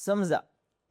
समजा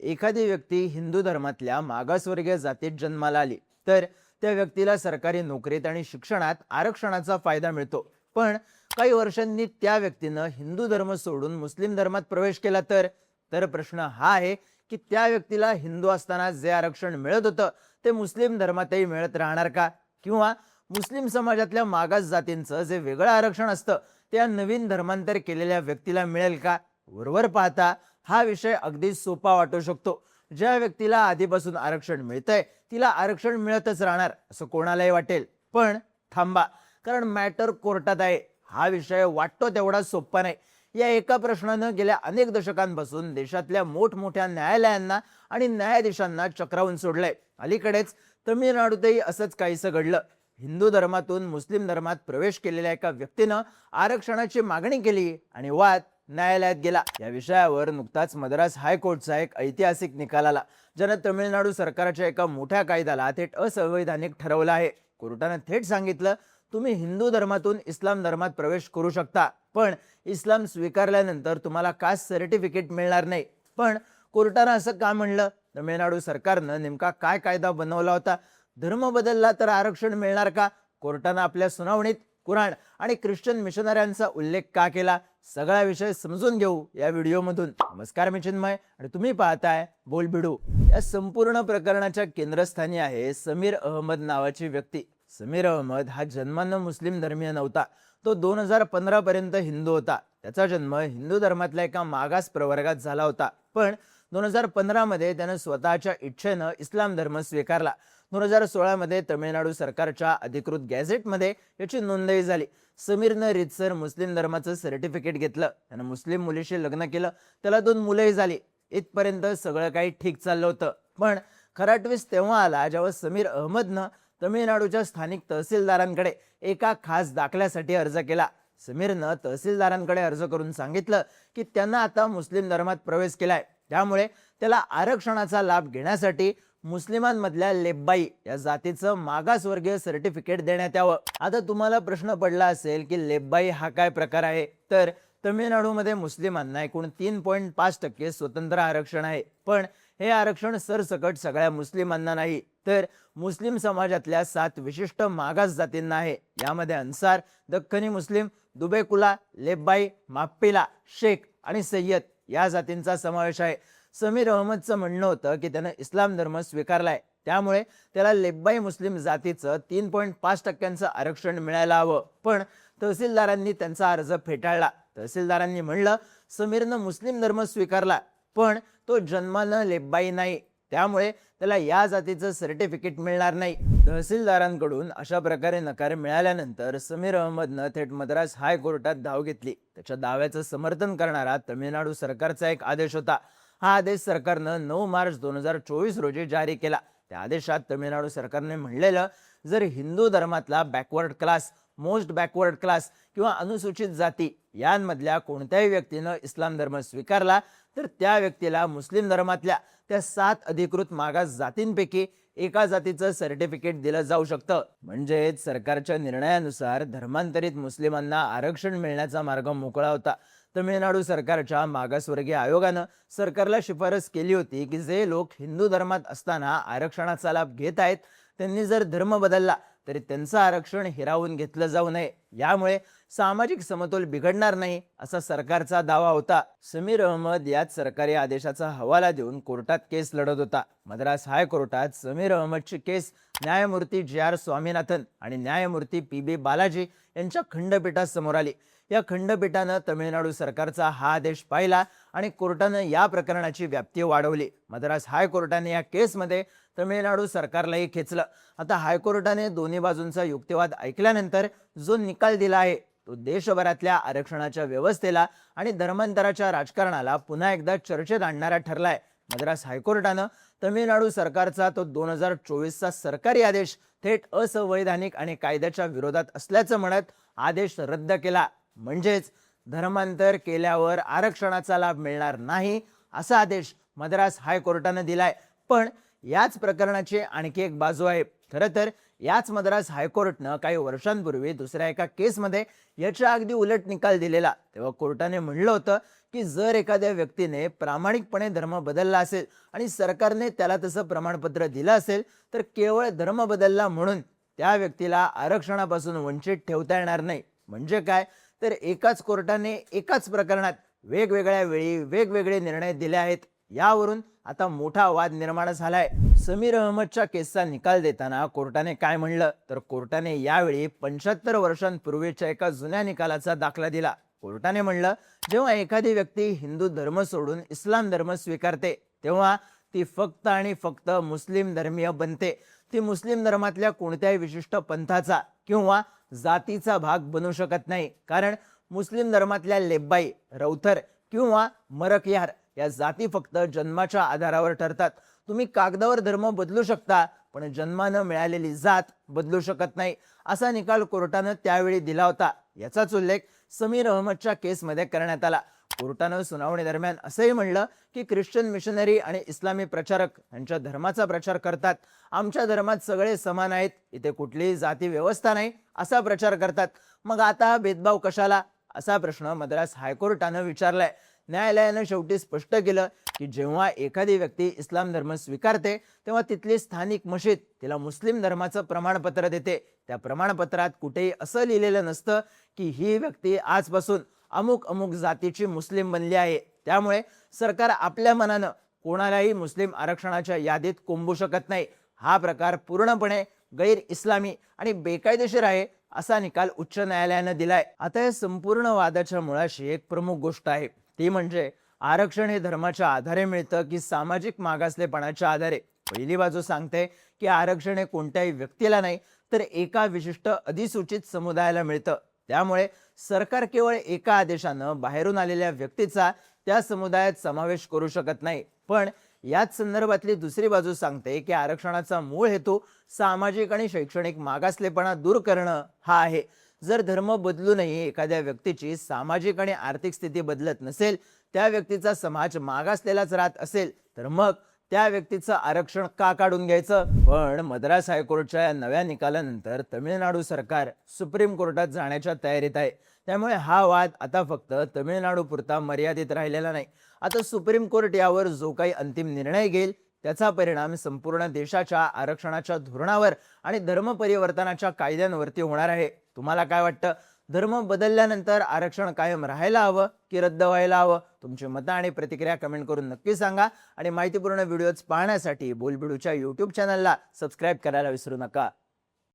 एखादी व्यक्ती हिंदू धर्मातल्या मागासवर्गीय जातीत जन्माला आली तर त्या व्यक्तीला सरकारी नोकरीत आणि शिक्षणात आरक्षणाचा फायदा मिळतो. पण काही वर्षांनी त्या व्यक्तीनं हिंदू धर्म सोडून मुस्लिम धर्मात प्रवेश केला तर तर प्रश्न हा आहे की त्या व्यक्तीला हिंदू असताना जे आरक्षण मिळत होतं ते मुस्लिम धर्मातही मिळत राहणार का? किंवा मुस्लिम समाजातल्या मागास जातींचं जे वेगळं आरक्षण असतं त्या नवीन धर्मांतर केलेल्या व्यक्तीला मिळेल का? वरवर पाहता हा विषय अगदी सोपा वाटू शकतो. ज्या व्यक्तीला आधीपासून आरक्षण मिळतंय तिला आरक्षण मिळतच राहणार असं कोणालाही वाटेल. पण थांबा, कारण मॅटर कोर्टात आहे. हा विषय वाटतो तेवढा सोपा नाही. या एका प्रश्नानं गेल्या अनेक दशकांपासून देशातल्या मोठमोठ्या न्यायालयांना आणि न्यायाधीशांना चक्रावून सोडलंय. अलीकडेच तमिळनाडूतही असंच काहीसं घडलं. हिंदू धर्मातून मुस्लिम धर्मात प्रवेश केलेल्या एका व्यक्तीनं आरक्षणाची मागणी केली आणि वाद न्यायालयात गेला. या विषयावर नुकताच मद्रास हायकोर्टचा एक ऐतिहासिक निकाल आला, ज्यानं तमिळनाडू सरकारच्या एका मोठ्या कायद्याला थेट असंवैधानिक ठरवलं आहे. कोर्टानं थेट सांगितलं, तुम्ही हिंदू धर्मातून इस्लाम धर्मात प्रवेश करू शकता, पण इस्लाम स्वीकारल्यानंतर तुम्हाला कास्ट सर्टिफिकेट मिळणार नाही. पण कोर्टानं असं का म्हणलं? तमिळनाडू सरकारनं नेमका काय कायदा बनवला होता? धर्म बदलला तर आरक्षण मिळणार का? कोर्टानं आपल्या सुनावणीत कुराण आणि ख्रिश्चन मिशनऱ्यांचा उल्लेख का केला? सगळा विषय समजून घेऊ या व्हिडिओमधून. नमस्कार, मी चिन्मय आणि तुम्ही पाहताय बोलबिडू. या संपूर्ण प्रकरणाच्या केंद्रस्थानी आहे समीर अहमद नावाची व्यक्ती. समीर अहमद हा जन्मानं मुस्लिम धर्मीय नव्हता. तो 2015 पर्यंत हिंदू होता. त्याचा जन्म हिंदू धर्मातल्या एका मागास प्रवर्गात झाला होता. पण 2015 मध्ये त्यानं स्वतःच्या इच्छेनं इस्लाम धर्म स्वीकारला. 2016 मध्ये तमिळनाडू सरकारच्या अधिकृत गॅझेटमध्ये याची नोंदणी झाली. समीरनं रीतसर मुस्लिम धर्माचं सर्टिफिकेट घेतलं. त्यानं मुस्लिम मुलीशी लग्न केलं. त्याला 2 मुलंही झाली. इथपर्यंत सगळं काही ठीक चाललं होतं. पण खरा ट्विस्ट तेव्हा आला जेव्हा समीर अहमदनं तमिळनाडूच्या स्थानिक तहसीलदारांकडे एका खास दाखल्यासाठी अर्ज केला. समीरनं तहसीलदारांकडे अर्ज करून सांगितलं की त्यांना आता मुस्लिम धर्मात प्रवेश केलाय, त्यामुळे त्याला आरक्षणाचा लाभ घेण्यासाठी मुस्लिमांमधल्या लेब्बाई या जातीचं मागासवर्गीय सर्टिफिकेट देण्यात यावं. आता तुम्हाला प्रश्न पडला असेल की लेब्बाई हा काय प्रकार आहे? तर तमिळनाडूमध्ये मुस्लिमांना एकूण 3.5% स्वतंत्र आरक्षण आहे. पण हे आरक्षण सरसकट सगळ्या मुस्लिमांना नाही, तर मुस्लिम समाजातल्या 7 विशिष्ट मागास जातींना आहे. यामध्ये अन्सार, दख्खनी मुस्लिम, दुबेकुला, लेब्बाई, माप्पिला, शेख आणि सय्यद या जातींचा समावेश आहे. समीर अहमदचं म्हणणं होतं की त्यानं इस्लाम धर्म स्वीकारलाय, त्यामुळे त्याला लेब्बाई मुस्लिम जातीचं 3.5% आरक्षण मिळायला हवं. पण तहसीलदारांनी त्यांचा अर्ज फेटाळला. तहसीलदारांनी म्हणलं, समीरनं मुस्लिम धर्म स्वीकारला, पण तो जन्मानं लेब्बाई नाही, त्यामुळे त्याला या जातीचं सर्टिफिकेट मिळणार नाही. तहसीलदारांकडून अशा प्रकारे नकार मिळाल्यानंतर समीर अहमदनं थेट मद्रास हायकोर्टात धाव घेतली. त्याच्या दाव्याचं समर्थन करणारा तमिळनाडू सरकारचा एक आदेश होता. हा आदेश सरकारनं 9 मार्च 2024 रोजी जारी केला. त्या आदेशात तमिळनाडू सरकारने म्हणलेलं, जर हिंदू धर्मातला backward class, most backward class किंवा अनुसूचित जाती यांमधल्या कोणत्याही व्यक्तीनं इस्लाम धर्म स्वीकारला तर त्या व्यक्तीला मुस्लिम धर्मातल्या त्या 7 अधिकृत मागास जातींपैकी एका जातीचं सर्टिफिकेट दिलं जाऊ शकतं. म्हणजेच सरकारच्या निर्णयानुसार धर्मांतरित मुस्लिमांना आरक्षण मिळण्याचा मार्ग मोकळा होता. तमिळनाडू सरकारच्या मागासवर्गीय आयोगानं सरकारला शिफारस केली होती की जे लोक हिंदू धर्मात असताना आरक्षणाचा लाभ घेत आहेत त्यांनी जर धर्म बदलला तरी त्यांचं आरक्षण हिरावून घेतलं जाऊ नये. यामुळे सामाजिक समतोल बिघडणार नाही असा सरकारचा दावा होता. समीर अहमद याच सरकारी आदेशाचा हवाला देऊन कोर्टात केस लढत होता. मद्रास हायकोर्टात समीर अहमदची केस न्यायमूर्ती JR स्वामीनाथन आणि न्यायमूर्ती PB बालाजी यांच्या खंडपीठासमोर आली. या खंडपीठानं तमिळनाडू सरकारचा हा आदेश पाहिला आणि कोर्टानं या प्रकरणाची व्याप्ती वाढवली. मद्रास हायकोर्टाने या केसमध्ये तमिळनाडू सरकारलाही खेचलं. आता हायकोर्टाने दोन्ही बाजूंचा युक्तिवाद ऐकल्यानंतर जो निकाल दिला आहे तो देशभरातल्या आरक्षणाच्या व्यवस्थेला आणि धर्मांतराच्या राजकारणाला पुन्हा एकदा चर्चेत आणणारा ठरलाय. मद्रास हायकोर्टानं तमिळनाडू सरकारचा तो 2024चा सरकारी आदेश थेट असंवैधानिक आणि कायद्याच्या विरोधात असल्याचं म्हणत आदेश रद्द केला. म्हणजेच धर्मांतर केल्यावर आरक्षणाचा लाभ मिळणार नाही असा आदेश मद्रास हायकोर्टानं दिलाय. पण याच प्रकरणाची आणखी एक बाजू आहे. खरं तर याच मद्रास हायकोर्टनं काही वर्षांपूर्वी दुसऱ्या एका केसमध्ये याच्या अगदी उलट निकाल दिलेला. तेव्हा कोर्टाने म्हणलं होतं की जर एखाद्या व्यक्तीने प्रामाणिकपणे धर्म बदलला असेल आणि सरकारने त्याला तसं प्रमाणपत्र दिलं असेल तर केवळ धर्म बदलला म्हणून त्या व्यक्तीला आरक्षणापासून वंचित ठेवता येणार नाही. म्हणजे काय, तर एकाच कोर्टाने एकाच प्रकरणात वेगवेगळ्या वेळी वेगवेगळे निर्णय दिले आहेत. यावरून आता मोठा वाद निर्माण झालाय. समीर अहमदच्या केसचा निकाल देताना कोर्टाने काय म्हणलं, तर कोर्टाने यावेळी 75 वर्षांपूर्वीच्या एका जुन्या निकालाचा दाखला दिला. कोर्टाने म्हणलं, जेव्हा एखादी व्यक्ती हिंदू धर्म सोडून इस्लाम धर्म स्वीकारते तेव्हा ती फक्त आणि फक्त मुस्लिम धर्मीय बनते. ती मुस्लिम धर्मातल्या कोणत्याही विशिष्ट पंथाचा किंवा जातीचा भाग बनू शकत नाही. कारण मुस्लिम धर्मातल्या लेब्बाई, रौथर किंवा मरकयार या जाती फक्त जन्माच्या आधारावर ठरतात. तुम्ही कागदावर धर्म बदलू शकता पण जन्मानं मिळालेली जात बदलू शकत नाही, असा निकाल कोर्टानं त्यावेळी दिला होता. याचाच उल्लेख समीर अहमदच्या केसमध्ये करण्यात आला. कोर्टानं सुनावणी दरम्यान असंही म्हणलं की ख्रिश्चन मिशनरी आणि इस्लामी प्रचारक यांच्या धर्माचा प्रचार करतात. आमच्या धर्मात सगळे समान आहेत, इथे कुठलीही जाती व्यवस्था नाही असा प्रचार करतात. मग आता हा भेदभाव कशाला, असा प्रश्न मद्रास हायकोर्टानं विचारलाय. न्यायालयानं शेवटी स्पष्ट केलं की जेव्हा एखादी व्यक्ती इस्लाम धर्म स्वीकारते तेव्हा तिथली स्थानिक मशीद तिला मुस्लिम धर्माचं प्रमाणपत्र देते. त्या प्रमाणपत्रात कुठेही असं लिहिलेलं नसतं की ही व्यक्ती आजपासून अमुक अमुक जातीची मुस्लिम बनली आहे. त्यामुळे सरकार आपल्या मनानं कोणालाही मुस्लिम आरक्षणाच्या यादीत कोंबू शकत नाही. हा प्रकार पूर्णपणे गैर इस्लामी आणि बेकायदेशीर आहे, असा निकाल उच्च न्यायालयानं दिलाय. आता या संपूर्ण वादाच्या मुळाशी एक प्रमुख गोष्ट आहे, ती म्हणजे आरक्षण हे धर्माच्या आधारे मिळतं की सामाजिक मागासलेपणाच्या आधारे. पहिली बाजू सांगते की आरक्षण हे कोणत्याही व्यक्तीला नाही तर एका विशिष्ट अधिसूचित समुदायाला मिळतं. त्यामुळे सरकार केवळ एका आदेशानं बाहेरून आलेल्या व्यक्तीचा त्या समुदायात समावेश करू शकत नाही. पण याच संदर्भातली दुसरी बाजू सांगते की आरक्षणाचा मूळ हेतू सामाजिक आणि शैक्षणिक मागासलेपणा दूर करणं हा आहे. जर धर्म बदलूनही एखाद्या व्यक्तीची सामाजिक आणि आर्थिक स्थिती बदलत नसेल, त्या व्यक्तीचा समाज मागासलेलाच राहत असेल, तर मग त्या व्यक्तीचं आरक्षण का काढून घ्यायचं. पण मद्रास हायकोर्टच्या या नव्या निकालानंतर तमिळनाडू सरकार सुप्रीम कोर्टात जाण्याच्या तयारीत आहे. त्यामुळे हा वाद आता फक्त तमिळनाडू पुरता मर्यादित राहिलेला नाही. आता सुप्रीम कोर्ट यावर जो काही अंतिम निर्णय घेईल त्याचा परिणाम संपूर्ण देशाच्या आरक्षणाच्या धोरणावर आणि धर्म परिवर्तनाच्या कायद्यांवरती होणार आहे. तुम्हाला काय वाटतं, धर्म बदलल्यानंतर आरक्षण कायम राहायला हवं की रद्द व्हायला हवं? तुमची मतं आणि प्रतिक्रिया कमेंट करून नक्की सांगा. आणि माहितीपूर्ण व्हिडिओज पाहण्यासाठी बोलबिडूच्या YouTube चॅनलला सबस्क्राईब करायला विसरू नका.